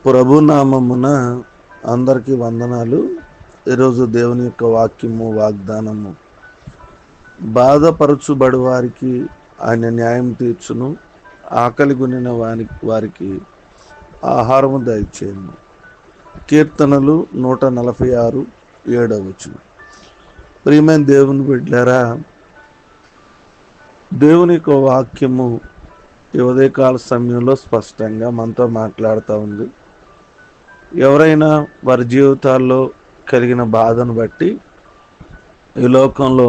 ప్రభు నామమున అందరికీ వందనాలు. ఈరోజు దేవుని యొక్క వాక్యము వాగ్దానము, బాధపరచుబడి వారికి ఆయన న్యాయం తీర్చును, ఆకలి కొనిన వారికి ఆహారము దయచేయను. కీర్తనలు 146:7. ప్రియమైన దేవుని బిడ్డలారా, దేవుని యొక్క వాక్యము ఈ ఉదయకాల సమయంలో స్పష్టంగా మనతో మాట్లాడుతూ ఉంది. ఎవరైనా వారి జీవితాల్లో కలిగిన బాధను బట్టి, ఈ లోకంలో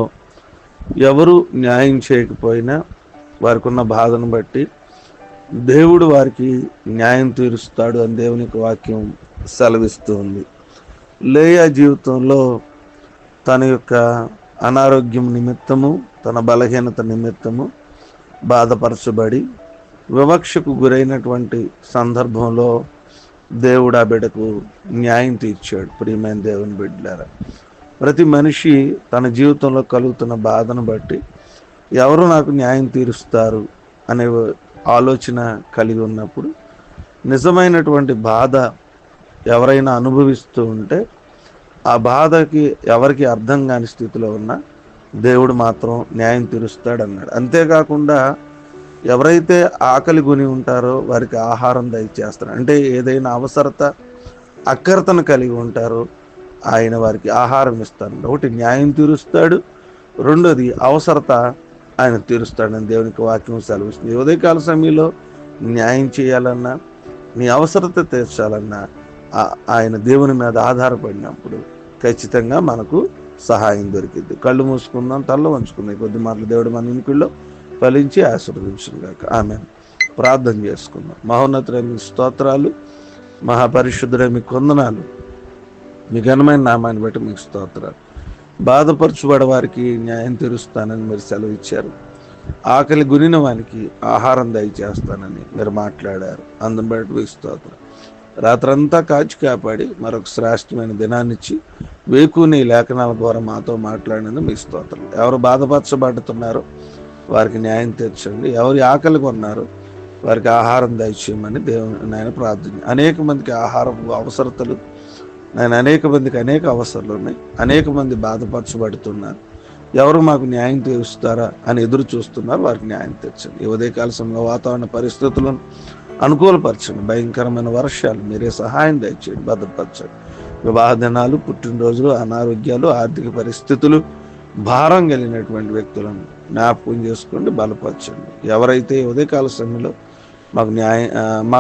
ఎవరు న్యాయం చేయకపోయినా వారికి ఉన్న బాధను బట్టి దేవుడు వారికి న్యాయం తీరుస్తాడు అని దేవుని యొక్క వాక్యం సెలవిస్తూ ఉంది. లేయా జీవితంలో తన యొక్క అనారోగ్యం నిమిత్తము, తన బలహీనత నిమిత్తము బాధపరచబడి వివక్షకు గురైనటువంటి సందర్భంలో దేవుడు ఆ బిడ్డకు న్యాయం తీర్చాడు. ప్రియమైన దేవుని బిడ్డలారా, ప్రతి మనిషి తన జీవితంలో కలుగుతున్న బాధను బట్టి ఎవరు నాకు న్యాయం తీరుస్తారు అనే ఆలోచన కలిగి ఉన్నప్పుడు, నిజమైనటువంటి బాధ ఎవరైనా అనుభవిస్తూ ఉంటే ఆ బాధకి ఎవరికి అర్థం కాని స్థితిలో ఉన్నా దేవుడు మాత్రం న్యాయం తీరుస్తాడన్నాడు. అంతేకాకుండా ఎవరైతే ఆకలి కొని ఉంటారో వారికి ఆహారం దయచేస్తారు. అంటే ఏదైనా అవసరత, అక్కరతను కలిగి ఉంటారో ఆయన వారికి ఆహారం ఇస్తాడు. ఒకటి న్యాయం తీరుస్తాడు, రెండోది అవసరత ఆయన తీరుస్తాడని దేవునికి వాక్యం సెలవిస్తుంది. ఉదయకాల సమయంలో న్యాయం చేయాలన్నా, నీ అవసరత తీర్చాలన్నా ఆయన దేవుని మీద ఆధారపడినప్పుడు ఖచ్చితంగా మనకు సహాయం దొరికింది. కళ్ళు మూసుకుందాం, తల్ల వంచుకుందాం. కొద్ది మాటలు దేవుడు మన ఇంటిలో ఫలించి ఆశీర్వదించుగాక. ఆమె ప్రార్థన చేసుకుందాం. మహోన్నతులైన స్తోత్రాలు, మహాపరిశుద్ధులైన మీకు వందనాలు. మీ ఘనమైన నామాన్ని బట్టి మీకు స్తోత్రాలు. బాధపరచుబడే వారికి న్యాయం తీరుస్తానని మీరు సెలవిచ్చారు. ఆకలి గునిన వానికి ఆహారం దయచేస్తానని మీరు మాట్లాడారు. అందుని బట్టి మీకు స్తోత్రం. రాత్రంతా కాచి కాపాడి మరొక శ్రేష్టమైన దినాన్నిచ్చి వేకుని లేఖనాల ద్వారా మాతో మాట్లాడినందుకు మీ స్తోత్రం. ఎవరు బాధపరచబడుతున్నారో వారికి న్యాయం తీర్చండి. ఎవరి ఆకలి కొన్నారో వారికి ఆహారం దయచేయమని దేవుని నాయన ప్రార్థన. అనేక మందికి ఆహారం అవసరతలు నేను, అనేక మందికి అనేక అవసరాలు ఉన్నాయి. అనేక మంది బాధపరచబడుతున్నారు. ఎవరు మాకు న్యాయం తీరుస్తారా అని ఎదురు చూస్తున్నారు. వారికి న్యాయం తీర్చండి. ఈ ఉదయకాల సమయంలో వాతావరణ పరిస్థితులను అనుకూలపరచండి. భయంకరమైన వర్షాలు మీరే సహాయం దయచేయండి, భద్రపరచండి. వివాహ దినాలు, పుట్టినరోజులు, అనారోగ్యాలు, ఆర్థిక పరిస్థితులు, భారం కలిగినటువంటి వ్యక్తులను జ్ఞాపకం చేసుకోండి, బలపరచండి. ఎవరైతే ఉదయకాల సమయంలో మాకు